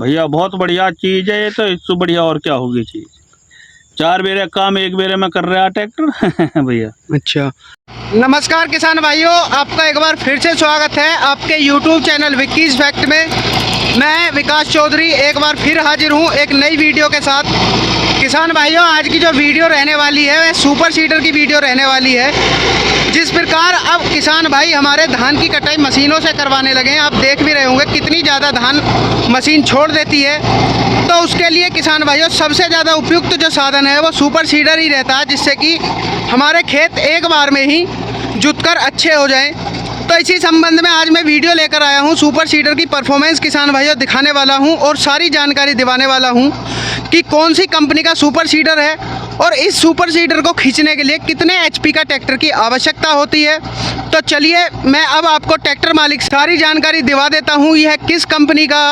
भैया बहुत बढ़िया चीज़ है ये तो, इससे बढ़िया और क्या होगी चीज़। 4 बेरे काम 1 बेरे में कर रहा है ट्रैक्टर भैया। अच्छा, नमस्कार किसान भाइयों, आपका एक बार फिर से स्वागत है आपके YouTube चैनल विक्कीज़ फैक्ट में। मैं विकास चौधरी एक बार फिर हाजिर हूँ एक नई वीडियो के साथ। किसान भाइयों, आज की जो वीडियो रहने वाली है वह सुपर सीडर की वीडियो रहने वाली है। जिस प्रकार अब किसान भाई हमारे धान की कटाई मशीनों से करवाने लगे हैं, आप देख भी रहे होंगे कितनी ज़्यादा धान मशीन छोड़ देती है। तो उसके लिए किसान भाइयों सबसे ज़्यादा उपयुक्त जो साधन है वो सुपर सीडर ही रहता है, जिससे कि हमारे खेत एक बार में ही जुतकर अच्छे हो जाएं। तो इसी संबंध में आज मैं वीडियो लेकर आया हूं। सुपर सीडर की परफॉर्मेंस किसान भाइयों दिखाने वाला हूं और सारी जानकारी दिवाने वाला हूं कि कौन सी कंपनी का सुपर सीडर है और इस सुपर सीडर को खींचने के लिए कितने एचपी का ट्रैक्टर की आवश्यकता होती है। तो चलिए मैं अब आपको ट्रैक्टर मालिक सारी जानकारी दिवा देता हूँ। यह किस कंपनी का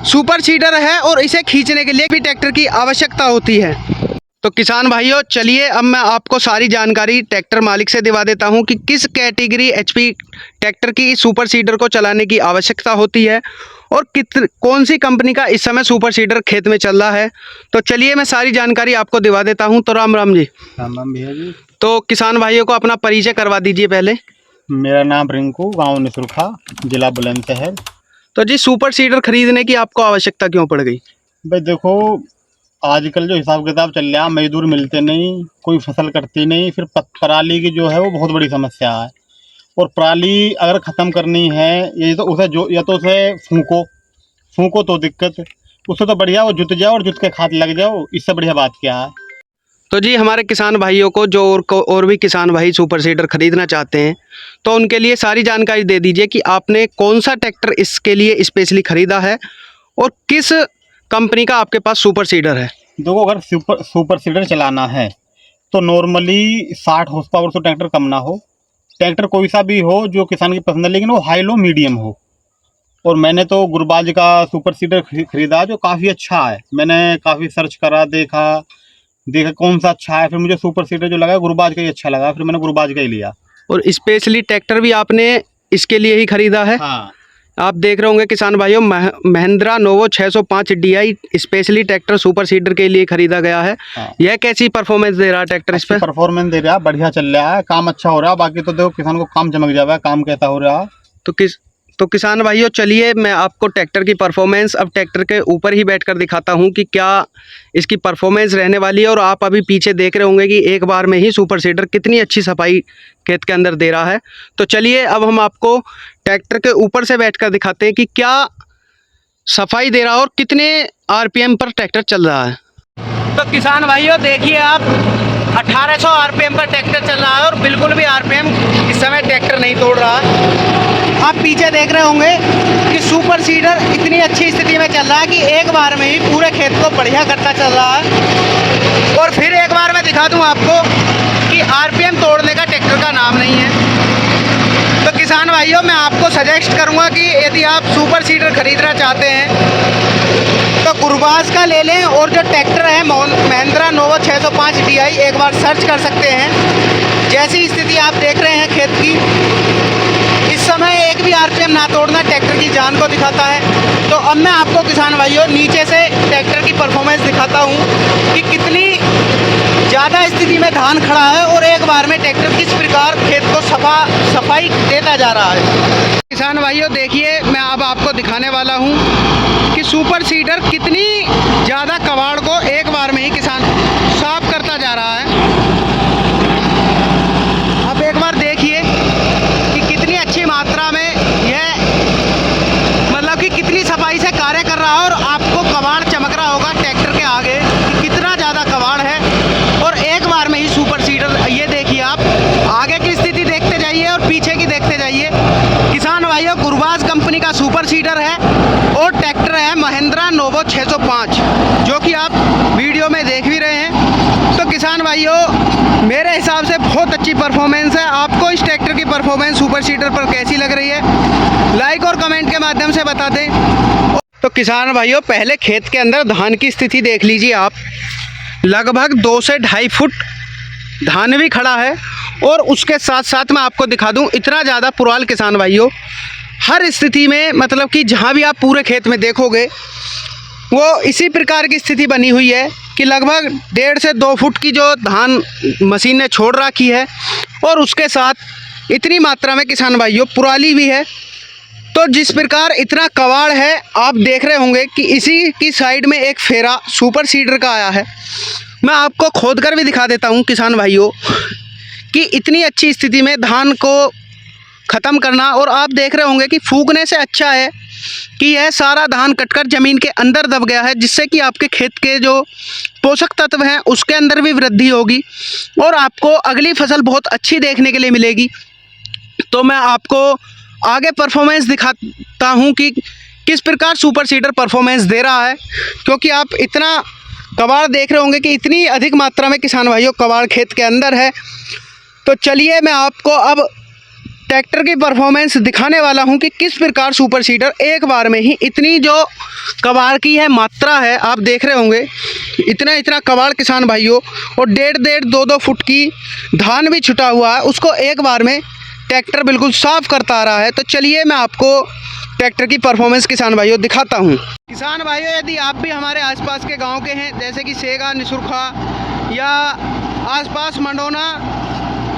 सुपर सीडर है और इसे खींचने के लिए भी ट्रैक्टर की आवश्यकता होती है। तो किसान भाइयों चलिए अब मैं आपको सारी जानकारी ट्रैक्टर मालिक से दिवा देता हूं कि किस कैटेगरी एचपी ट्रैक्टर की इस सुपर सीडर को चलाने की आवश्यकता होती है और कौन सी कंपनी का इस समय सुपर सीडर खेत में चल रहा है। तो चलिए मैं सारी जानकारी आपको दिवा देता हूं। तो राम राम जी। राम राम भैया जी। तो किसान भाइयों को अपना परिचय करवा दीजिए पहले। मेरा नाम रिंकू, गाँव निसुरखा, जिला बुलंदशहर। तो जी सुपर सीडर खरीदने की आपको आवश्यकता क्यों पड़ गई? भाई देखो, आजकल जो हिसाब किताब चल रहा है, मजदूर मिलते नहीं, कोई फसल कटती नहीं, फिर पराली की जो है वो बहुत बड़ी समस्या है। और पराली अगर ख़त्म करनी है ये तो उसे जो या तो उसे फूंको तो दिक्कत, उससे तो बढ़िया वो जुत जाओ और जुत के खाद लग जाओ, इससे बढ़िया बात क्या है। तो जी हमारे किसान भाइयों को जो और भी किसान भाई सुपर सीडर खरीदना चाहते हैं तो उनके लिए सारी जानकारी दे दीजिए कि आपने कौन सा ट्रैक्टर इसके लिए स्पेशली ख़रीदा है और किस कंपनी का आपके पास सुपर सीडर है। देखो, अगर सुपर सीडर चलाना है तो नॉर्मली 60 हॉर्स पावर से ट्रैक्टर कम ना हो। ट्रैक्टर कोई सा भी हो जो किसान की पसंद है, लेकिन वो हाई लो मीडियम हो। और मैंने तो गुरबाज का सुपर सीडर खरीदा जो काफ़ी अच्छा है। मैंने काफ़ी सर्च करा, देखा कौन सा अच्छा है, फिर मुझे सुपर सीडर जो लगा गुरबाज का ही अच्छा लगा, फिर मैंने गुरबाज का ही लिया। और स्पेशली ट्रैक्टर भी आपने इसके लिए ही खरीदा है? हाँ। आप देख रहे होंगे किसान भाइयों, Mahindra novo 605 DI specially tractor super seeder के लिए खरीदा गया है। हाँ। यह कैसी परफॉर्मेंस दे रहा है ट्रैक्टर इस पे? परफॉर्मेंस दे रहा है, बढ़िया चल रहा है, काम अच्छा हो रहा है। बाकी तो देखो किसान को काम चमक जावा है, काम कैसा हो रहा है। तो किसान भाइयों चलिए मैं आपको ट्रैक्टर की परफॉर्मेंस अब ट्रैक्टर के ऊपर ही बैठकर दिखाता हूं कि क्या इसकी परफॉर्मेंस रहने वाली है। और आप अभी पीछे देख रहे होंगे कि एक बार में ही सुपर सीडर कितनी अच्छी सफाई खेत के अंदर दे रहा है। तो चलिए अब हम आपको ट्रैक्टर के ऊपर से बैठकर दिखाते हैं कि क्या सफाई दे रहा है और कितने RPM पर ट्रैक्टर चल रहा है। तो किसान भाइयों देखिए आप 1800 RPM पर ट्रैक्टर चल रहा है और बिल्कुल भी RPM इस समय ट्रैक्टर नहीं तोड़ रहा है। आप पीछे देख रहे होंगे कि सुपर सीडर इतनी अच्छी स्थिति में चल रहा है कि एक बार में ही पूरे खेत को बढ़िया करता चल रहा है। और फिर एक बार मैं दिखा दूं आपको कि RPM तोड़ने का ट्रैक्टर का नाम नहीं है। तो किसान भाइयों मैं आपको सजेस्ट करूंगा कि यदि आप सुपर सीडर खरीदना चाहते हैं तो गुरबाज का ले लें। और जो ट्रैक्टर है महिंद्रा नोवो 605 DI एक बार सर्च कर सकते हैं। जैसी स्थिति आप देख रहे हैं खेत की, इस समय एक भी RPM ना तोड़ना ट्रैक्टर की जान को दिखाता है। तो अब मैं आपको किसान भाइयों नीचे से ट्रैक्टर की परफॉर्मेंस दिखाता हूँ कि कितनी ज़्यादा स्थिति में धान खड़ा है और एक बार में ट्रैक्टर किस प्रकार खेत को सफाई देता जा रहा है। किसान भाइयों देखिए मैं अब आपको दिखाने वाला हूँ कि सुपर सीडर कितनी ज़्यादा कबाड़ को एक बार में ही किसान साफ करता जा रहा है। अब एक बार देखिए कि कितनी अच्छी मात्रा में यह मतलब कि कितनी सफाई से कार्य कर रहा है। और आपको कबाड़ चमक रहा होगा ट्रैक्टर के आगे कि कितना ज़्यादा कबाड़ है और एक बार में ही सुपर सीडर। ये देखिए आप आगे की स्थिति देखते जाइए और पीछे की देखते जाइए। किसान भाइयों गुरबाज कंपनी का सुपर सीडर है और ट्रैक्टर है महिंद्रा नोवो 605 जो कि आप वीडियो में देख भी रहे हैं। तो किसान भाइयों मेरे हिसाब से बहुत अच्छी परफॉर्मेंस है। आपको इस ट्रैक्टर की परफॉर्मेंस सुपर सीडर पर कैसी लग रही है लाइक और कमेंट के माध्यम से बता दें। तो किसान भाइयों पहले खेत के अंदर धान की स्थिति देख लीजिए आप। लगभग 2 से 2.5 फुट धान भी खड़ा है और उसके साथ साथ मैं आपको दिखा दूं इतना ज़्यादा पुराल किसान भाइयों हर स्थिति में, मतलब कि जहां भी आप पूरे खेत में देखोगे वो इसी प्रकार की स्थिति बनी हुई है कि लगभग 1.5 से 2 फुट की जो धान मशीन ने छोड़ रखी है और उसके साथ इतनी मात्रा में किसान भाइयों पुराली भी है। तो जिस प्रकार इतना कबाड़ है, आप देख रहे होंगे कि इसी की साइड में एक फेरा सुपर सीडर का आया है। मैं आपको खोद कर भी दिखा देता हूं किसान भाइयों कि इतनी अच्छी स्थिति में धान को ख़त्म करना, और आप देख रहे होंगे कि फूकने से अच्छा है कि यह सारा धान कटकर ज़मीन के अंदर दब गया है, जिससे कि आपके खेत के जो पोषक तत्व हैं उसके अंदर भी वृद्धि होगी और आपको अगली फसल बहुत अच्छी देखने के लिए मिलेगी। तो मैं आपको आगे परफॉर्मेंस दिखाता हूं कि किस प्रकार सुपर सीडर परफॉर्मेंस दे रहा है, क्योंकि आप इतना कबाड़ देख रहे होंगे कि इतनी अधिक मात्रा में किसान भाइयों कबाड़ खेत के अंदर है। तो चलिए मैं आपको अब ट्रैक्टर की परफॉर्मेंस दिखाने वाला हूं कि किस प्रकार सुपर सीडर एक बार में ही इतनी जो कबाड़ की है मात्रा है, आप देख रहे होंगे इतना कबाड़ किसान भाइयों, और 1.5-2 फुट की धान भी छुटा हुआ है, उसको एक बार में ट्रैक्टर बिल्कुल साफ़ करता आ रहा है। तो चलिए मैं आपको ट्रैक्टर की परफॉर्मेंस किसान भाइयों दिखाता हूं। किसान भाइयों, यदि आप भी हमारे आसपास के गांव के हैं, जैसे कि सेगा, निसुरखा या आसपास मंडोना,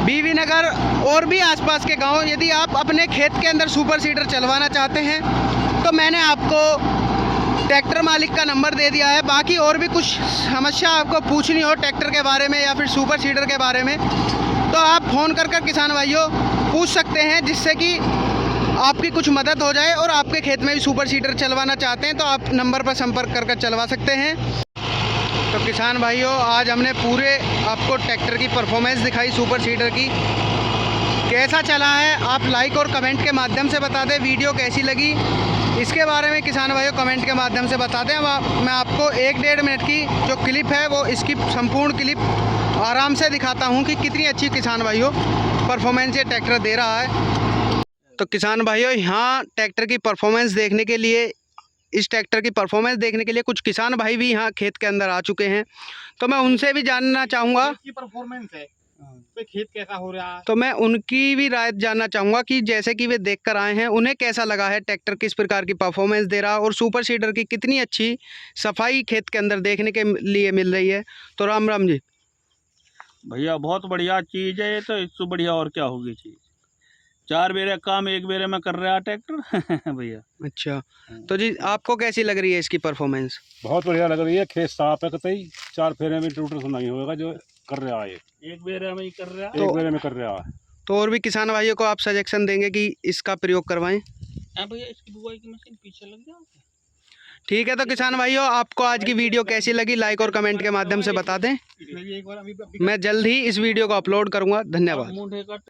बीवी नगर और भी आसपास के गांव, यदि आप अपने खेत के अंदर सुपर सीडर चलवाना चाहते हैं तो मैंने आपको ट्रैक्टर मालिक का नंबर दे दिया है। बाकी और भी कुछ समस्या आपको पूछनी हो ट्रैक्टर के बारे में या फिर सुपर सीडर के बारे में, तो आप फ़ोन कर किसान भाइयों पूछ सकते हैं, जिससे कि आपकी कुछ मदद हो जाए। और आपके खेत में भी सुपर सीडर चलवाना चाहते हैं तो आप नंबर पर संपर्क कर चलवा सकते हैं। तो किसान भाइयों, आज हमने पूरे आपको ट्रैक्टर की परफॉर्मेंस दिखाई सुपर सीडर की। कैसा चला है आप लाइक और कमेंट के माध्यम से बता दें। वीडियो कैसी लगी इसके बारे में किसान भाइयों कमेंट के माध्यम से बता दें। मैं आपको 1-1.5 मिनट की जो क्लिप है वो इसकी संपूर्ण क्लिप आराम से दिखाता हूं कि कितनी अच्छी किसान भाइयों परफॉर्मेंस ये ट्रैक्टर दे रहा है। तो किसान भाइयों, यहाँ ट्रैक्टर की परफॉर्मेंस देखने के लिए, इस ट्रैक्टर की परफॉर्मेंस देखने के लिए कुछ किसान भाई भी यहाँ खेत के अंदर आ चुके हैं, तो मैं उनसे भी जानना चाहूँगा की परफॉर्मेंस है तो खेत कैसा हो रहा है। तो मैं उनकी भी राय जानना चाहूँगा कि जैसे कि वे देख कर आए हैं, उन्हें कैसा लगा है ट्रैक्टर किस प्रकार की परफॉर्मेंस दे रहा है और सुपर सीडर की कितनी अच्छी सफाई खेत के अंदर देखने के लिए मिल रही है। तो राम राम जी भैया, बहुत बढ़िया चीज़ है ये, तो इससे बढ़िया और क्या होगी चीज़। 4 बेरे काम 1 बेरे में कर रहा है ट्रैक्टर भैया। अच्छा, तो जी आपको कैसी लग रही है इसकी परफॉर्मेंस? बहुत बढ़िया लग रही है। खेत साफ है, कतई 4 फेरे में टूटर सुनाई होगा जो कर रहा है। 1 बेरे में ही कर रहा है। तो- 1 बेरे में कर रहा है। तो और भी किसान भाइयों को आप सजेशन देंगे कि इसका प्रयोग करवाएं? भैया, इसकी बुआई की मशीन पीछे लग जाओ। ठीक है, तो किसान भाइयों आपको आज की वीडियो कैसी लगी लाइक और कमेंट के माध्यम से बता दें। एक बार अभी मैं जल्द ही इस वीडियो को अपलोड करूंगा। धन्यवाद। मुंडे का